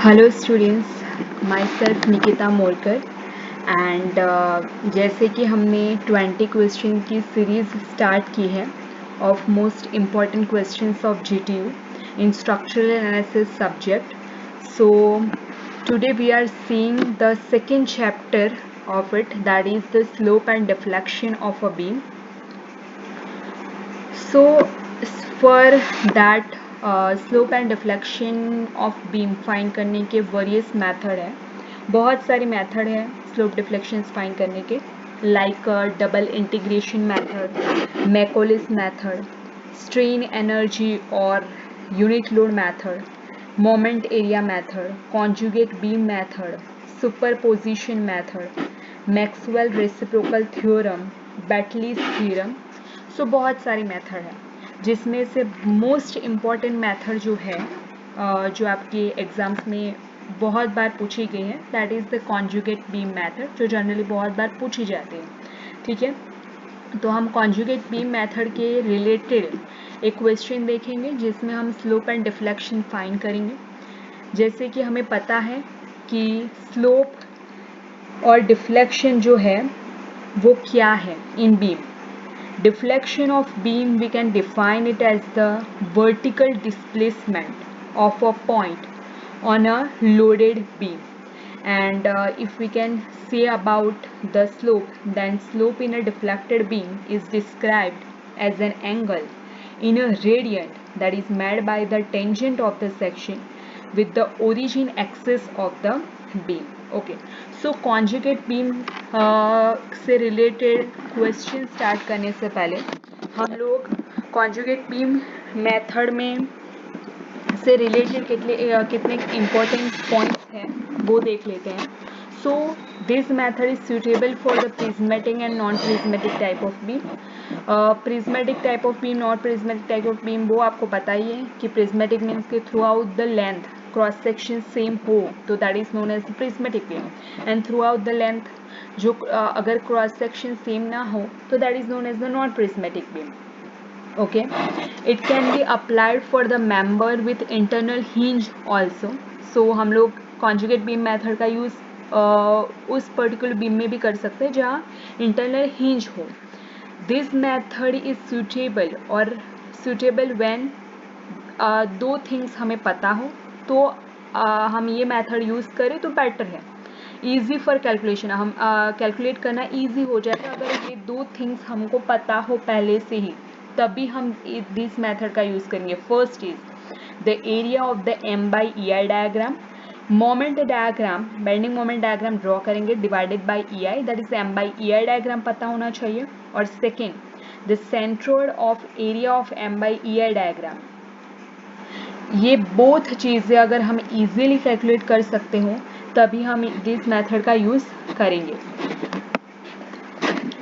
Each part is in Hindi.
Hello students, my self Nikita Morkar and जैसे कि हमने 20 क्वेश्चन की सीरीज़ स्टार्ट की है of most important questions of GTU in structural analysis subject. So today we are seeing the second chapter of it, that is the slope and deflection of a beam. So for that slope and deflection of beam find करने के वेरियस मेथड है. बहुत सारे मेथड है स्लोप डिफ्लेक्शन फाइंड करने के, like double integration method, Macaulay's method, strain energy और unit load method, moment area method, conjugate beam method, superposition method, Maxwell reciprocal theorem, Betti's theorem. So बहुत सारी मेथड है जिसमें से मोस्ट इम्पॉर्टेंट मेथड जो है जो आपके एग्जाम्स में बहुत बार पूछी गई है, that is the conjugate beam method, जो जनरली बहुत बार पूछी जाती है. ठीक है, तो हम कॉन्जुगेट बीम मेथड के रिलेटेड एक क्वेश्चन देखेंगे जिसमें हम स्लोप एंड डिफ्लेक्शन फाइंड करेंगे. जैसे कि हमें पता है कि स्लोप और डिफ्लेक्शन जो है वो क्या है इन beam. Deflection of beam, we can define it as the vertical displacement of a point on a loaded beam. And if we can say about the slope, then slope in a deflected beam is described as an angle in a radiant that is made by the tangent of the section with the origin axis of the beam. Okay, so conjugate beam से रिलेटेड क्वेश्चन स्टार्ट करने से पहले हम लोग कॉन्जुगेट बीम मेथड में से रिलेटेड कितने इम्पोर्टेंट पॉइंट्स हैं वो देख लेते हैं. So this method is suitable for the prismatic and non prismatic type of beam. Prismatic type of beam, non prismatic type of beam, वो आपको पता ही है कि प्रिज्मेटिक मीन्स के throughout the length cross section same हो तो that is known as the prismatic beam. And throughout the length जो अगर क्रॉस सेक्शन सेम ना हो तो that is known as the non prismatic beam. Okay, it can be applied for the member with internal hinge also. So हम लोग conjugate beam method का यूज़ उस पर्टिकुलर बीम में भी कर सकते हैं जहाँ इंटरनल हिंज हो. दिस मेथड इज सुटेबल और सुटेबल व्हेन दो थिंग्स हमें पता हो तो हम ये मेथड यूज़ करें तो बेटर है. ईजी फॉर कैलकुलेशन, हम कैलकुलेट करना ईजी हो जाएगा अगर ये दो थिंग्स हमको पता हो पहले से ही, तभी हम दिस मेथड का यूज़ करेंगे. First is the area of the M by E I diagram. Moment diagram, bending moment diagram draw करेंगे divided by E I, that is M by E I diagram पता होना चाहिए. और second the centroid of area of M by E I diagram. ये बोथ चीज़ें अगर हम इजीली कैलकुलेट कर सकते हो तभी हम दिस मेथड का यूज़ करेंगे.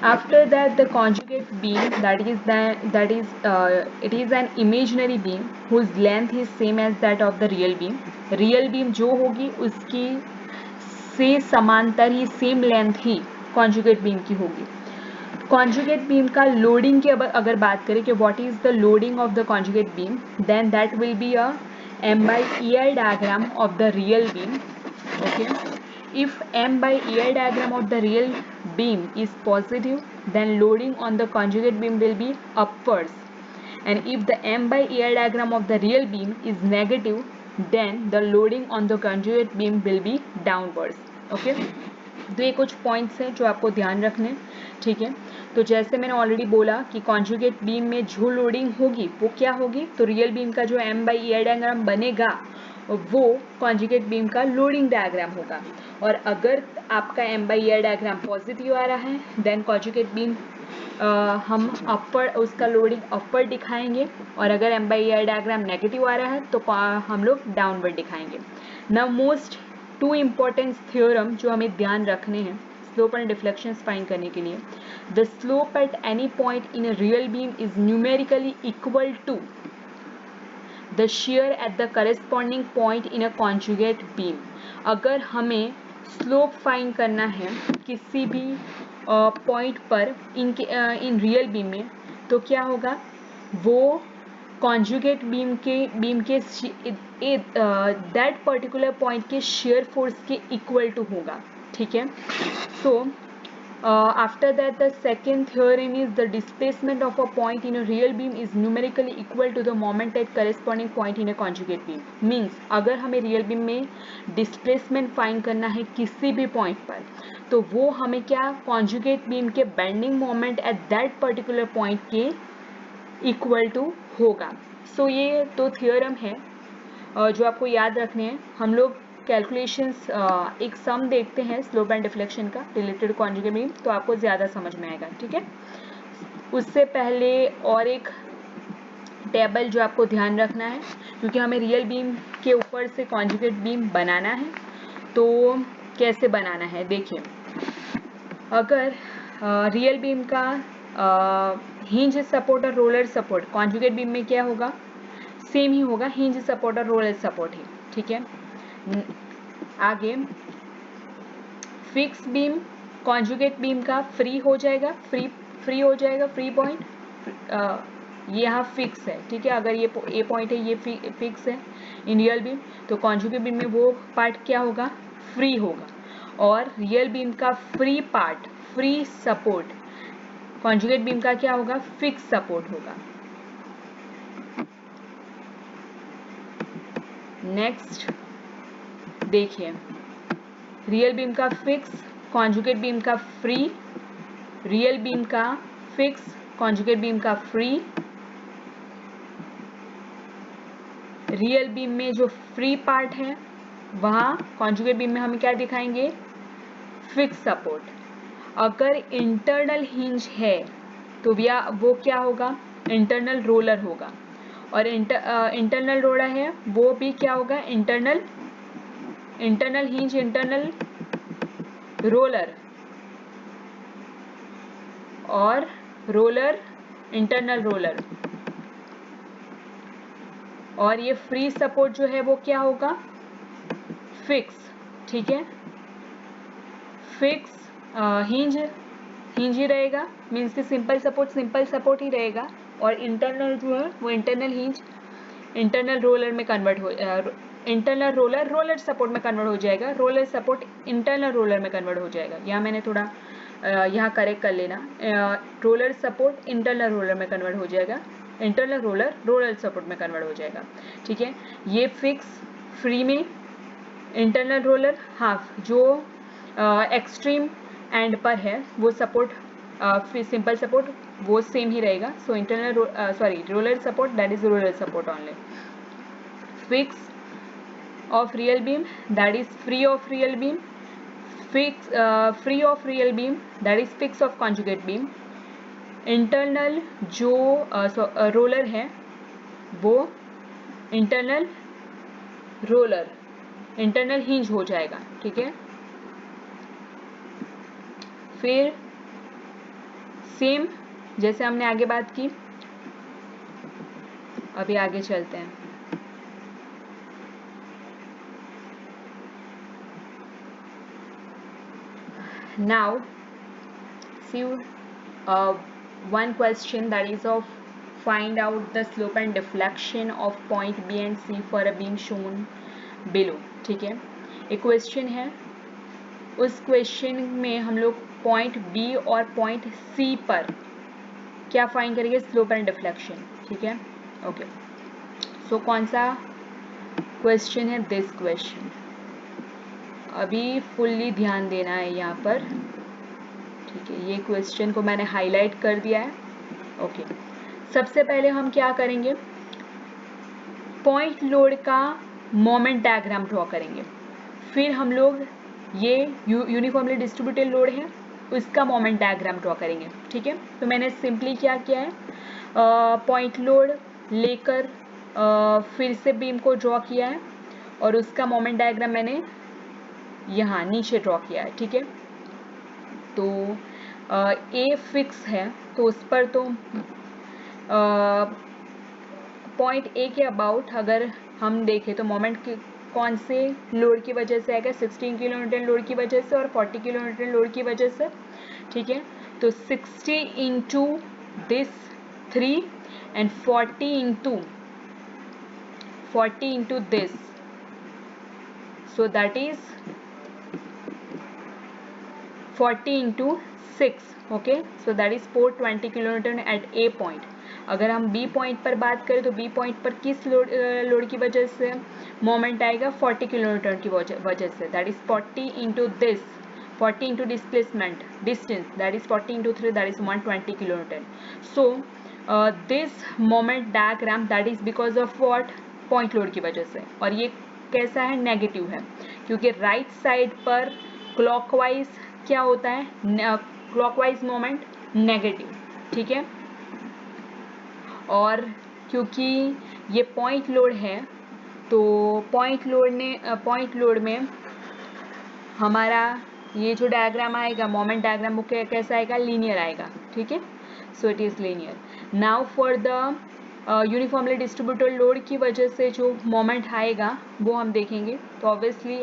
After that, the conjugate beam, it is an imaginary beam whose length is same as that of the real beam. Real beam जो होगी उसकी से समांतर ही सेम लेंथ ही conjugate beam की होगी. conjugate beam का loading की अगर बात करें कि what is the loading of the conjugate beam, then that will be a m by ei diagram of the real beam. Okay, if m by ei diagram of the real beam is positive, then loading on the conjugate beam will be upwards, and if the m by ei diagram of the real beam is negative, then the loading on the conjugate beam will be downwards. Okay, तो ये कुछ पॉइंट्स हैं जो आपको ध्यान रखने. ठीक है, तो जैसे मैंने ऑलरेडी बोला कि कॉन्जुगेट बीम में जो लोडिंग होगी वो क्या होगी, तो रियल बीम का जो M by E I diagram बनेगा वो कॉन्जुगेट बीम का लोडिंग डायग्राम होगा. और अगर आपका M by E I diagram positive आ रहा है देन कॉन्जुगेट बीम हम अपर उसका लोडिंग अपर दिखाएंगे, और अगर M by E I diagram negative आ रहा है तो हम लोग डाउनवर्ड दिखाएंगे. Now most to important theorem जो हमें ध्यान रखने हैं स्लोप एंड डिफ्लेक्शन फाइंड करने के लिए. The slope at any point in a real beam is numerically equal to the shear at the corresponding point in a conjugate beam. अगर हमें स्लोप फाइंड करना है किसी भी पॉइंट पर इन रियल बीम में तो क्या होगा, वो कॉन्जुगेट बीम के दैट पर्टिकुलर पॉइंट के शेयर फोर्स के इक्वल टू होगा, ठीक है। सो after that the second theorem is the displacement of a point in a real beam is numerically equal to the moment at corresponding point in a conjugate beam. means अगर हमें रियल बीम में डिस्प्लेसमेंट फाइंड करना है किसी भी पॉइंट पर, तो वो हमें क्या कॉन्जुगेट बीम के bending moment at that particular point के इक्वल टू होगा। सो ये दो थियोरम है जो आपको याद रखने हैं। हम लोग कैलकुलेशंस एक सम देखते हैं स्लोप एंड डिफ्लेक्शन का रिलेटेड कॉन्जुगेट बीम, तो आपको ज़्यादा समझ में आएगा, ठीक है। उससे पहले और एक टेबल जो आपको ध्यान रखना है, क्योंकि हमें रियल बीम के ऊपर से कॉन्जुगेट बीम बनाना है। तो कैसे बनाना है देखिए, अगर रियल बीम का हिंज सपोर्ट और रोलर सपोर्ट कॉन्जुगेट बीम में क्या होगा, सेम ही होगा, हिंज सपोर्ट और रोलर सपोर्ट ही, ठीक है। आगे फिक्स बीम कॉन्जुगेट बीम का फ्री हो जाएगा, फ्री हो जाएगा, फ्री पॉइंट ये यहाँ फिक्स है, ठीक है। अगर ये ए पॉइंट है, ये फिक्स है इन रियल बीम, तो कॉन्जुगेट बीम में वो पार्ट क्या होगा, फ्री होगा। और रियल बीम का free part, free support, conjugate beam का क्या होगा, फिक्स सपोर्ट होगा। नेक्स्ट देखिए, रियल बीम का फिक्स, कॉन्जुगेट बीम का फ्री, रियल बीम का फिक्स, कॉन्जुगेट बीम का फ्री। रियल बीम में जो फ्री पार्ट है वहाँ कॉन्जुगेट बीम में हम क्या दिखाएंगे, फिक्स सपोर्ट। अगर इंटरनल हिंज है तो वो क्या होगा, इंटरनल रोलर होगा। और इंटरनल रोलर है वो भी क्या होगा, इंटरनल हिंज, इंटरनल रोलर, और रोलर, इंटरनल रोलर। और ये फ्री सपोर्ट जो है वो क्या होगा, फिक्स, ठीक है। फिक्स हिंज ही रहेगा, मीन्स कि सिंपल सपोर्ट ही रहेगा। और इंटरनल जो है वो इंटरनल हिंज इंटरनल रोलर में कन्वर्ट हो, इंटरनल रोलर सपोर्ट में कन्वर्ट हो जाएगा, रोलर सपोर्ट इंटरनल रोलर में कन्वर्ट हो जाएगा। यहाँ मैंने थोड़ा यहाँ करेक्ट कर लेना, रोलर सपोर्ट इंटरनल रोलर में कन्वर्ट हो जाएगा, इंटरनल रोलर सपोर्ट में कन्वर्ट हो जाएगा, ठीक है। ये फिक्स, फ्री में इंटरनल रोलर, हाफ जो एक्सट्रीम एंड पर है वो सपोर्ट, सिंपल सपोर्ट वो सेम ही रहेगा। So internal roller support, that is roller support only. Fix of real beam, that is free of real beam. Fix free of real beam, that is fix of conjugate beam. Internal जो रोलर है वो इंटरनल रोलर, इंटरनल हिंज हो जाएगा, ठीक है। फिर सेम जैसे हमने आगे बात की, अभी आगे चलते हैं। Now see one question that is of find out the slope and deflection of point B and C for a beam shown below, ठीक है। एक क्वेश्चन है, उस क्वेश्चन में हम लोग पॉइंट B और पॉइंट C पर क्या फाइंड करेंगे, स्लोप एंड डिफ्लेक्शन, ठीक है। ओके, सो कौन सा क्वेश्चन है, दिस क्वेश्चन। अभी फुल्ली ध्यान देना है यहाँ पर, ठीक है। ये क्वेश्चन को मैंने हाईलाइट कर दिया है, ओके। सबसे पहले हम क्या करेंगे, पॉइंट लोड का मोमेंट डायग्राम ड्रॉ करेंगे। फिर हम लोग ये यूनिफॉर्मली डिस्ट्रीब्यूटेड लोड है उसका मोमेंट डायग्राम ड्रॉ करेंगे, ठीक है। तो मैंने सिंपली क्या किया है, पॉइंट लोड लेकर फिर से बीम को ड्रॉ किया है और उसका मोमेंट डायग्राम मैंने यहाँ नीचे ड्रॉ किया है, ठीक है। तो ए फिक्स है तो उस पर तो पॉइंट ए के अबाउट अगर हम देखें तो मोमेंट कौन से लोड की वजह से आएगा, 16 किलोन्यूटन लोड की वजह से और 40 किलोन्यूटन लोड की वजह से, ठीक है। तो 60 into this 3 and 40 into this, so that is 40 into 6, okay, so that is 420 kN at A point. अगर हम B पॉइंट पर बात करें तो B पॉइंट पर किस लोड की वजह से मोमेंट आएगा, 40 kN की वजह से, that is 40 into this, 40 into displacement distance, that is 40 into 3, that is 120 kN. So this moment diagram, that is because of what, point load की वजह से. और ये कैसा है, नेगेटिव है, क्योंकि राइट साइड पर क्लॉकवाइज क्या होता है, क्लॉकवाइज मोमेंट नेगेटिव, ठीक है. और क्योंकि ये पॉइंट लोड है तो पॉइंट लोड में हमारा ये जो डायग्राम आएगा, मोमेंट डायग्राम, वो कैसा आएगा, लीनियर आएगा, ठीक है. So it is linear. Now for the uniformly distributed load की वजह से जो मोमेंट आएगा वो हम देखेंगे. तो ऑब्वियसली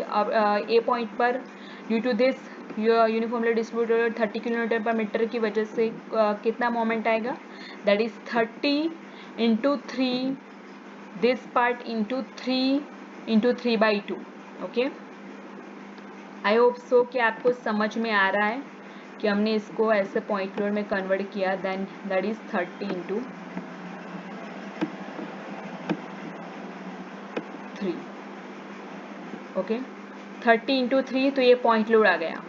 ए पॉइंट पर due to this uniformly distributed 30 kN per metre की वजह से कितना मोमेंट आएगा, that is 30 into 3, this part into 3 into 3/2, okay. I hope so कि आपको समझ में आ रहा है कि हमने इसको ऐसे पॉइंट लोड में कन्वर्ट किया, then that is 30 into 3, okay. 30 into 3, तो ये पॉइंट लोड आ गया.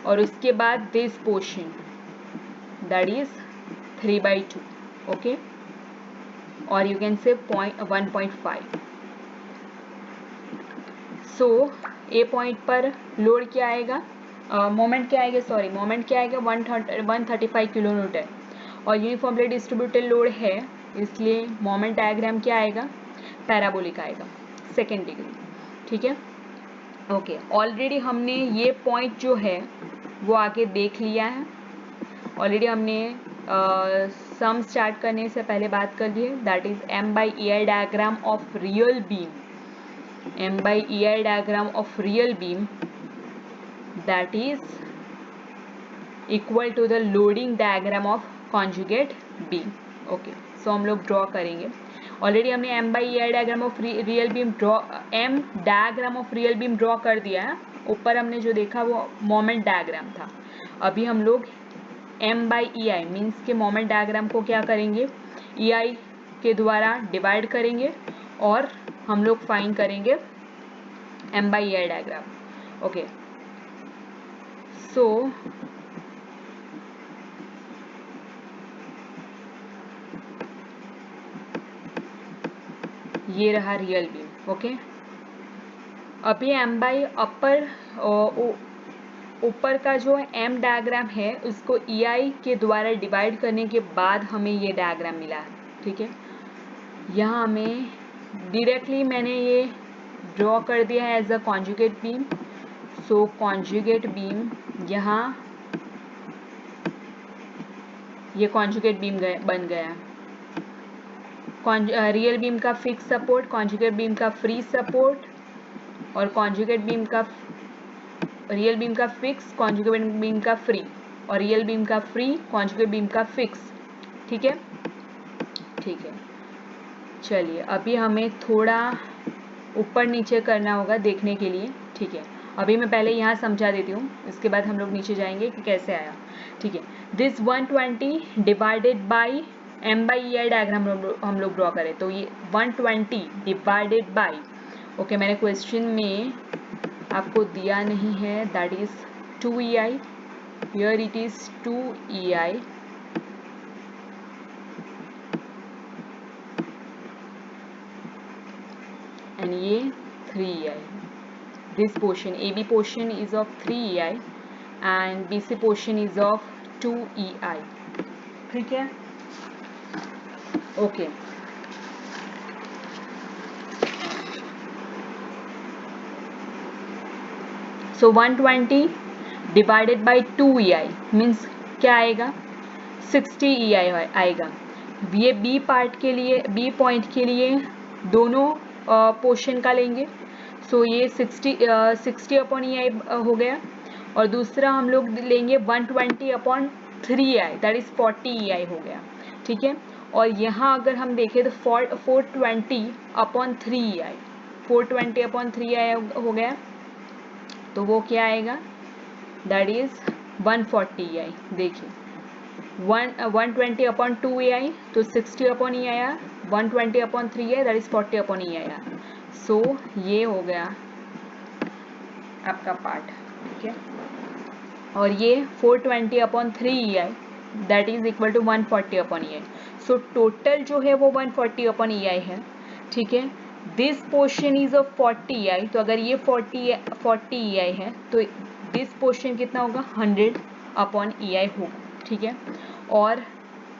और उसके बाद this portion, that is 3/2, okay. और you can say 1.5. So A point पर लोड क्या आएगा, मोमेंट क्या आएगा, सॉरी मोमेंट क्या आएगा, 135 kN. और यूनिफॉर्मली डिस्ट्रीब्यूटेड लोड है, इसलिए मोमेंट डायग्राम क्या आएगा, पैराबोलिक आएगा, सेकेंड डिग्री, ठीक है. ओके, ऑलरेडी हमने ये पॉइंट जो है वो आगे देख लिया है. ऑलरेडी हमने सम स्टार्ट करने से पहले बात कर ली है, that is M/EI diagram of real beam. M/EI diagram of real beam, that is equal to the loading diagram of conjugate beam. Okay, so हम लोग ड्रॉ करेंगे. ऑलरेडी हमने M/EI diagram of real beam diagram of real beam draw कर दिया है. ऊपर हमने जो देखा वो मोमेंट डायग्राम था. अभी हम लोग M/EI मीन्स के मोमेंट डायग्राम को क्या करेंगे, EI के द्वारा डिवाइड करेंगे और हम लोग फाइंड करेंगे M/EI डायग्राम. ओके, सो ये रहा रियल बीम, ओके. अभी ऊपर का जो M डायग्राम है उसको EI के द्वारा डिवाइड करने के बाद हमें ये डायग्राम मिला है, ठीक है. यहाँ हमें डायरेक्टली मैंने ये ड्रॉ कर दिया है as a conjugate beam. So conjugate beam, यहाँ ये कॉन्जुगेट बीम बन गया. रियल बीम का फिक्स सपोर्ट, कॉन्जुगेट बीम का फ्री सपोर्ट, और कॉन्जुगेट बीम का रियल बीम का फिक्स, कॉन्जुगेट बीम का फ्री, और रियल बीम का फ्री, कॉन्जुगेट बीम का फिक्स, ठीक है. ठीक है, चलिए अभी हमें थोड़ा ऊपर नीचे करना होगा देखने के लिए, ठीक है. अभी मैं पहले यहाँ समझा देती हूँ, इसके बाद हम लोग नीचे जाएंगे कि कैसे आया, ठीक है. This 120 divided by M/EI diagram हम लोग ड्रॉ करें, तो ये 120 डिवाइडेड बाई, ओके, मैंने क्वेश्चन में आपको दिया नहीं है, that is 2EI, here it is 2EI, and ये 3EI. This portion AB portion is of 3EI and BC portion is of 2EI, ठीक है. Okay, so 120 divided by 2EI means क्या आएगा, 60EI आएगा. ये B पार्ट के लिए, B पॉइंट के लिए दोनों पोर्शन का लेंगे. सो ये 60/EI हो गया, और दूसरा हम लोग लेंगे 120/3EI, दैट इज 40EI हो गया, ठीक है. और यहाँ अगर हम देखें तो 420/3 EI, 420/3 हो गया, तो वो क्या आएगा, दैट इज 140 EI। देखिए 120/2 EI तो 60/E आया, 120/3 दैट इज 40/E आया। सो ये हो गया आपका पार्ट, ठीक है। और ये 420/3 EI that is equal to 140/EI। So total जो है वो 140/EI है, ठीक है। This portion is of 40 EI, तो अगर ये 40 EI है तो दिस पोर्शन कितना होगा, 100/EI होगा, ठीक है। और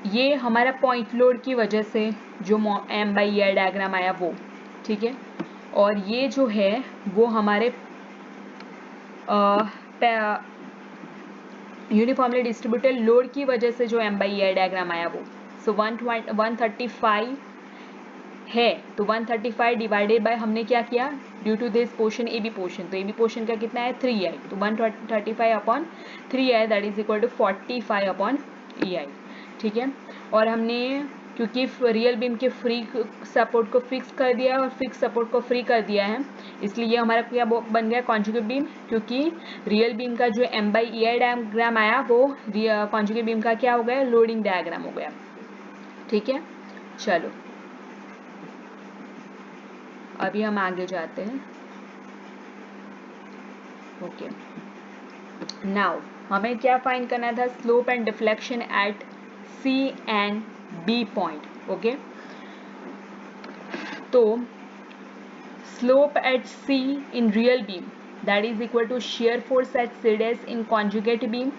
ये हमारा पॉइंट लोड की वजह से जो M/EI डायग्राम आया वो, ठीक है। और ये जो है वो हमारे यूनिफॉर्मली डिस्ट्रीब्यूटेड लोड की वजह से जो M/EI डायग्राम आया वो। सो 135 है, तो 135 डिवाइडेड बाय हमने क्या किया, due to this portion AB portion, तो AB पोर्शन का कितना है 3I, तो 135/3I that is equal to 45/EI, ठीक है। और हमने क्योंकि रियल बीम के फ्री सपोर्ट को फिक्स कर दिया है और फिक्स सपोर्ट को फ्री कर दिया है, इसलिए ये हमारा क्या बन गया, कॉन्जुगेट बीम, क्योंकि रियल बीम का जो M/EI डायग्राम आया वो कॉन्जुगेट बीम का क्या हो गया, लोडिंग डायग्राम हो गया, ठीक है। चलो अभी हम आगे जाते हैं। ओके, नाउ हमें क्या फाइंड करना था, slope and deflection at C and B point, okay. तो slope at C in real beam that is equal to shear force at C dash in conjugate beam,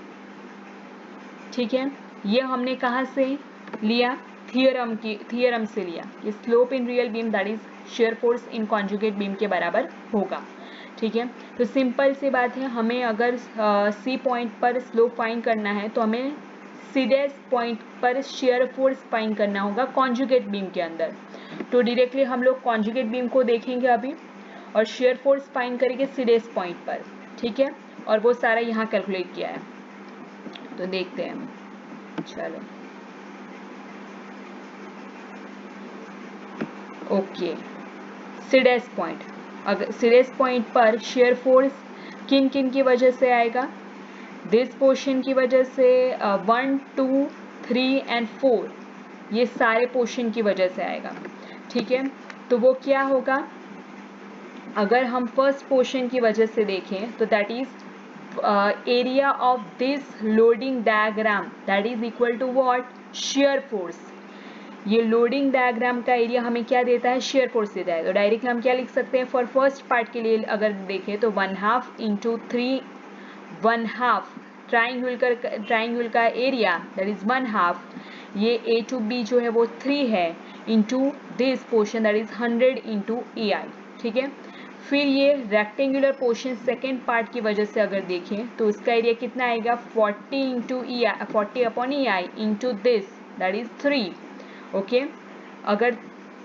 ठीक है। ये हमने कहाँ से लिया, थियरम से लिया कि slope in real beam that is shear force in conjugate beam के बराबर होगा, ठीक है। तो सिंपल सी बात है, हमें अगर C पॉइंट पर स्लोप फाइंड करना है तो हमें C डैश पॉइंट पर शेयर फोर्स फाइंड करना होगा कॉन्जुगेट बीम के अंदर। तो डायरेक्टली हम लोग कॉन्जुगेट बीम को देखेंगे अभी और शेयर फोर्स फाइंड करेंगे C डैश पॉइंट पर, ठीक है। और वो सारा यहाँ कैलकुलेट किया है, तो देखते हैं। चलो ओके, C डैश पॉइंट, अगर C डैश पॉइंट पर शेयर फोर्स किन किन की वजह से आएगा, दिस पोर्शन की वजह से 1, 2, 3 एंड 4, ये सारे पोर्शन की वजह से आएगा, ठीक है। तो वो क्या होगा, अगर हम फर्स्ट पोर्शन की वजह से देखें तो that is area of this loading diagram that is equal to what, shear force. ये लोडिंग डायग्राम का एरिया हमें क्या देता है, शेयर फोर्स देता है। तो डायरेक्ट हम क्या लिख सकते हैं, फॉर फर्स्ट पार्ट के लिए अगर देखें तो 1/2 इंटू 3, 1/2 ट्राइंगल का एरिया दैट इज 1/2, ये A to B जो है वो 3 है, into this portion that is 100 into EI, ठीक है। फिर ये रेक्टेंगुलर पोर्शन सेकेंड पार्ट की वजह से अगर देखें तो इसका एरिया कितना आएगा, 40/EI into this that is 3, okay. अगर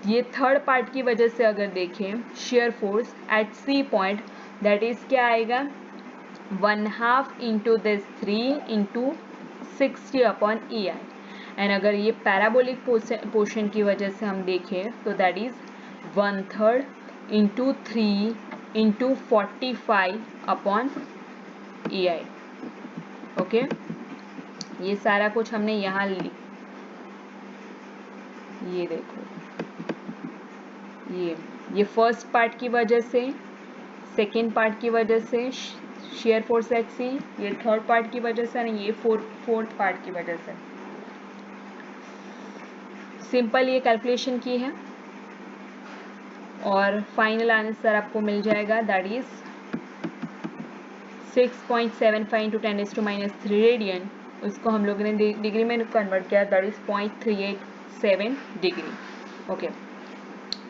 ये थर्ड पार्ट की वजह से अगर देखें share force at C point that is क्या आएगा, 1/2 into this 3 into 60/EI। And अगर ये पैराबोलिक पोर्शन की वजह से हम देखें तो that is 1/3 into 3 into 45/EI, okay. ये सारा कुछ हमने यहाँ ये देखो, ये फर्स्ट पार्ट की वजह से, सेकेंड पार्ट की वजह से शेयर फोर्स एट C, ये थर्ड पार्ट की वजह से, नहीं ये फोर्थ पार्ट की वजह से। सिंपल ये कैलकुलेशन की है और फाइनल आंसर आपको मिल जाएगा दैट इज 6.75 इंटू 10⁻³ रेडियन। उसको हम लोगों ने डिग्री में कन्वर्ट किया, that is 0.387 degree, okay.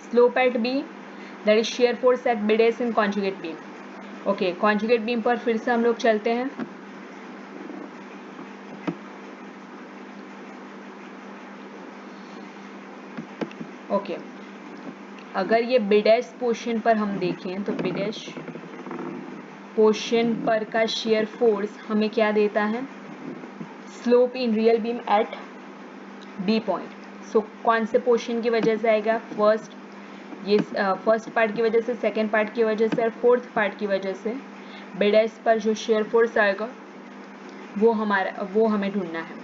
Slope eight B that is share force eight B dash in conjugate beam, okay. Conjugate beam पर फिर से हम लोग चलते हैं। ओके, अगर ये B डैश पोर्शन पर हम देखें तो B डैश पोर्शन पर का शेयर फोर्स हमें क्या देता है, slope in real beam at B point. So कौन से पोर्शन की वजह से आएगा? फर्स्ट पार्ट की वजह से, सेकेंड पार्ट की वजह से और फोर्थ पार्ट की वजह से बेडेस पर जो शेयर फोर्स आएगा वो हमें ढूंढना है।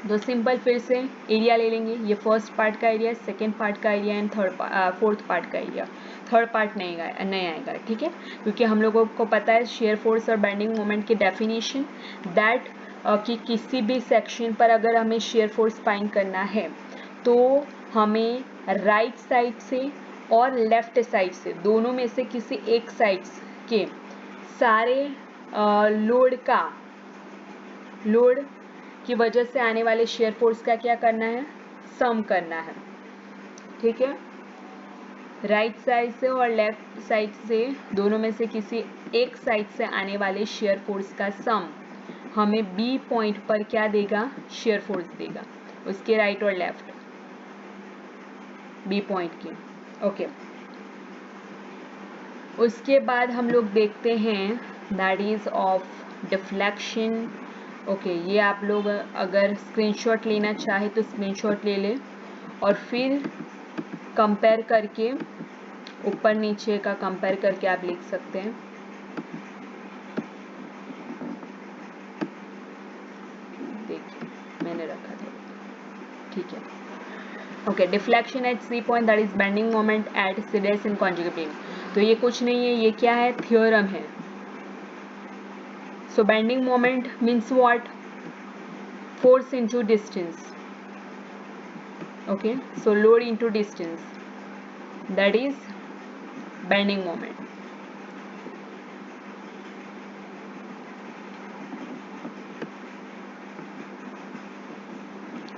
तो सिंपल फिर से एरिया ले लेंगे, ये फर्स्ट पार्ट का एरिया, सेकेंड पार्ट का एरिया एंड फोर्थ पार्ट का एरिया। थर्ड पार्ट नहीं आएगा, ठीक है, क्योंकि हम लोगों को पता है शेयर फोर्स और बेंडिंग मोमेंट की डेफिनेशन, दैट कि किसी भी सेक्शन पर अगर हमें शेयर फोर्स फाइंड करना है तो हमें राइट साइड से और लेफ्ट साइड से, दोनों में से किसी एक साइड के सारे लोड की वजह से आने वाले शेयर फोर्स का क्या करना है? सम करना है, ठीक है। राइट साइड से और लेफ्ट साइड से, दोनों में से किसी एक साइड से आने वाले शेयर फोर्स का सम हमें बी पॉइंट पर क्या देगा? शेयर फोर्स देगा, उसके राइट और लेफ्ट बी पॉइंट की, ओके। उसके बाद हम लोग देखते हैं that is of deflection. Okay, ये आप लोग अगर स्क्रीनशॉट लेना चाहे तो स्क्रीनशॉट ले लें और फिर कंपेयर करके, ऊपर नीचे का कंपेयर करके आप लिख सकते हैं। देखिए मैंने रखा था, ठीक है। Okay, deflection at C point that is bending moment at C dash in conjugate beam. तो ये कुछ नहीं है, ये क्या है? थ्योरम है। So bending moment means what? Force into distance, okay, so load into distance, that is bending moment.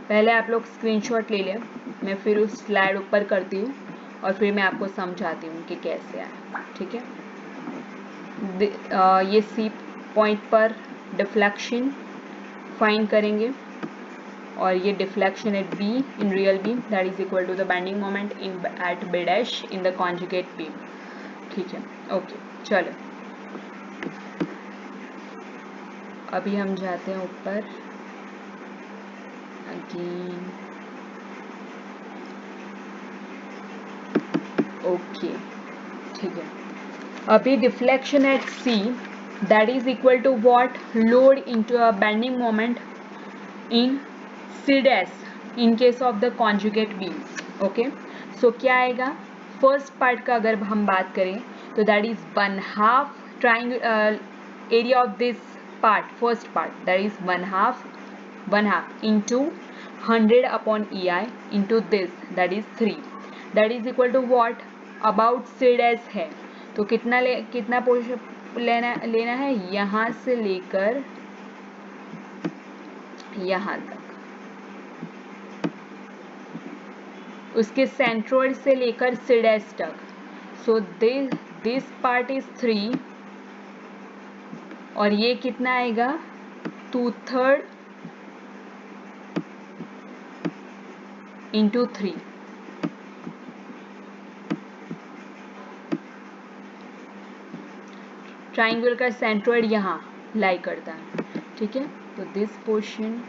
पहले आप लोग स्क्रीनशॉट ले लें, मैं फिर उस स्लाइड ऊपर करती हूँ और फिर मैं आपको समझाती हूँ कि कैसे आए, ठीक है। ये सी पॉइंट पर डिफ्लेक्शन फाइंड करेंगे और ये deflection at B in real beam that is equal to the bending moment in at B dash in the conjugate beam, ठीक है। ओके, चलो अभी हम जाते हैं ऊपर अगेन। ओके, ठीक है। अभी deflection at C that is equal to what? Load into a bending moment in C dash in case of the conjugate beams, okay. So क्या आएगा? फर्स्ट पार्ट का अगर हम बात करें तो that is 1/2 triangle area of this part, first part that is 1/2 into 100 upon EI into this that is 3, that is equal to what? About C dash है तो कितना पोर्शन लेना है? यहाँ से लेकर यहाँ तक, उसके सेंट्रोइड से लेकर सी डैश तक। सो दिस पार्ट इज 3 और ये कितना आएगा? 2/3 into 3, ट्राइंगल का सेंट्रोइड यहाँ लाई करता है, ठीक है। तो दिस पोर्शन,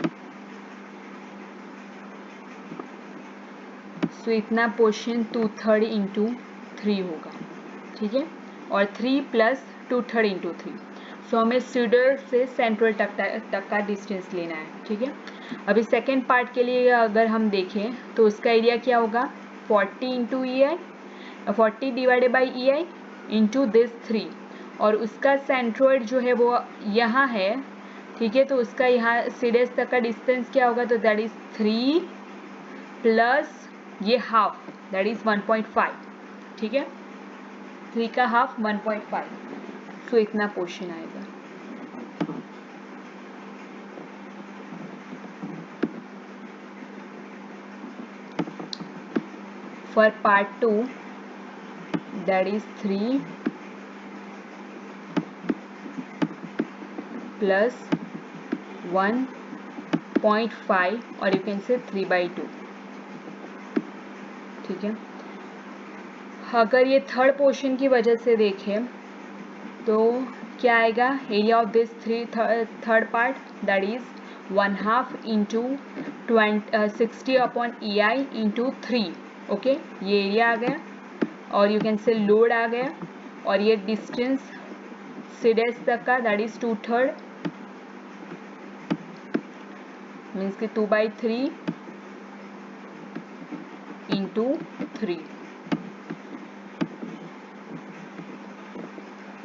सो इतना पोर्शन 2/3 into 3 होगा, ठीक है, और 3 + 2/3 into 3। सो हमें सीडर से सेंट्रोइड तक का डिस्टेंस लेना है, ठीक है। अभी सेकेंड पार्ट के लिए अगर हम देखें तो उसका एरिया क्या होगा? 40 into EI, 40 divided by EI into this 3, और उसका सेंट्रोइड जो है वो यहाँ है, ठीक है। तो उसका यहाँ सीडेस तक का डिस्टेंस क्या होगा? तो दैट इज 3 प्लस ये हाफ दैट इज 1.5, ठीक है। 3 का हाफ 1.5, सो इतना पोर्शन आएगा। For part 2 that is 3 plus 1.5 और यू कैन से 3/2, ठीक है। अगर ये थर्ड पोर्शन की वजह से देखें तो क्या आएगा? Area of this third part that is 1/2 into 60 upon EI into 3. Okay, ये एरिया आ गया और यू कैन से लोड आ गया और ये डिस्टेंस सी डैश तक का दैट इज 2/3 मीन्स कि 2/3 इंटू 3.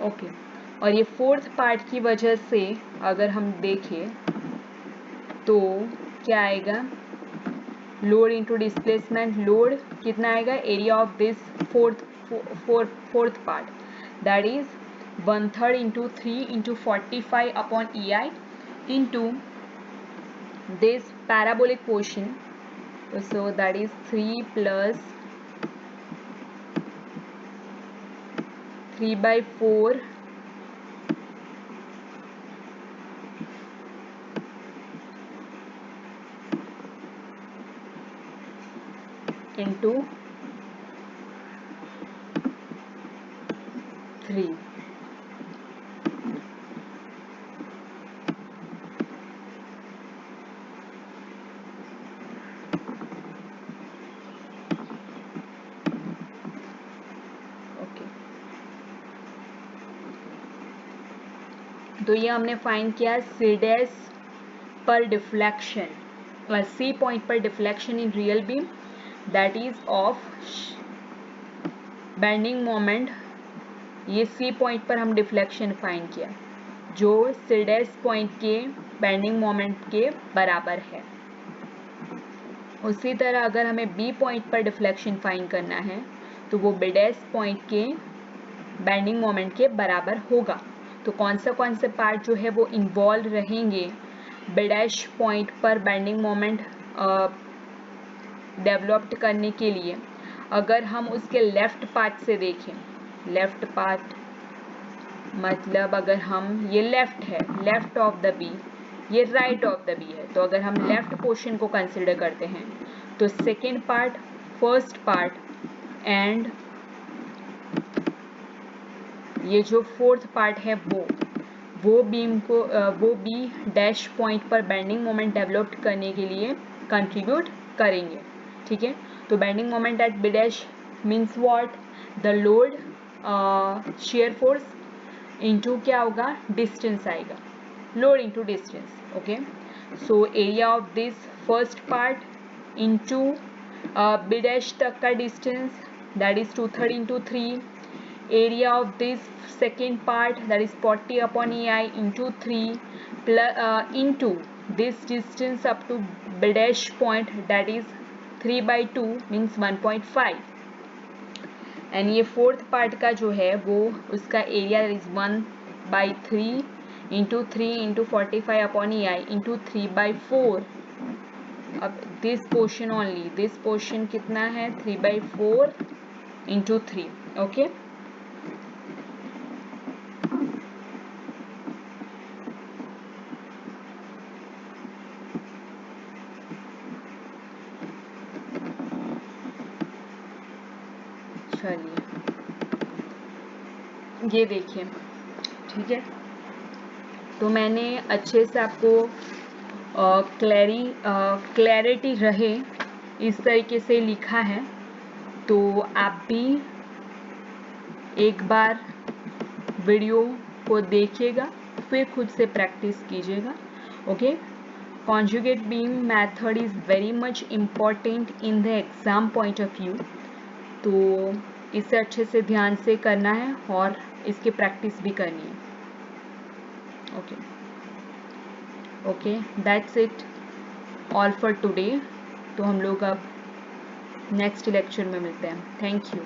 ओके, और ये फोर्थ पार्ट की वजह से अगर हम देखें तो क्या आएगा, लोड इंटू डिस्प्लेसमेंट. लोड कितना आएगा, area of this fourth part that is 1/3 into 3 into 45 upon EI into this parabolic portion. So that is 3 plus 3/4 into 3. तो ये हमने फाइंड किया सी डैश पर डिफ्लेक्शन, सी पॉइंट पर deflection in real beam that is of bending moment. ये सी पॉइंट पर हम डिफ्लेक्शन फाइंड किया जो सी डैश पॉइंट के बेंडिंग मोमेंट के बराबर है. उसी तरह अगर हमें बी पॉइंट पर डिफ्लेक्शन फाइंड करना है तो वो बी डैश पॉइंट के बेंडिंग मोमेंट के बराबर होगा. तो कौन से पार्ट जो है वो इन्वॉल्व रहेंगे बी डैश पॉइंट पर बेंडिंग मोमेंट डेवलप्ड करने के लिए. अगर हम उसके लेफ्ट पार्ट से देखें, लेफ्ट पार्ट मतलब अगर हम, ये लेफ्ट है, लेफ्ट ऑफ द बी, ये राइट ऑफ द बी है, तो अगर हम लेफ्ट पोर्शन को कंसिडर करते हैं तो second part, first part and ये जो फोर्थ पार्ट है वो बीम को वो बी डैश पॉइंट पर बेंडिंग मोमेंट डेवलप करने के लिए कंट्रीब्यूट करेंगे. ठीक है, तो bending moment at B dash means what, the load shear force into क्या होगा, डिस्टेंस आएगा, load into distance. Okay, so area of this first part into B dash तक का distance that is 2/3 into 3. area of this second part that is 40 upon EI into 3 plus into this distance up to B dash point that is 3/2 means 1.5. and ये फोर्थ पार्ट का जो है वो उसका area is 1/3 into 3 into 45 upon EI into 3/4. अब this portion only, this portion कितना है, 3/4 इंटू 3. ओके, चलिए ये देखिए. ठीक है, तो मैंने अच्छे से आपको क्लैरिटी रहे इस तरीके से लिखा है. तो आप भी एक बार वीडियो को देखिएगा फिर खुद से प्रैक्टिस कीजिएगा. Okay, conjugate beam method is very much important in the exam point of view. तो इसे अच्छे से ध्यान से करना है और इसकी प्रैक्टिस भी करनी है. Okay, that's it all for today. तो हम लोग अब नेक्स्ट लेक्चर में मिलते हैं. Thank you.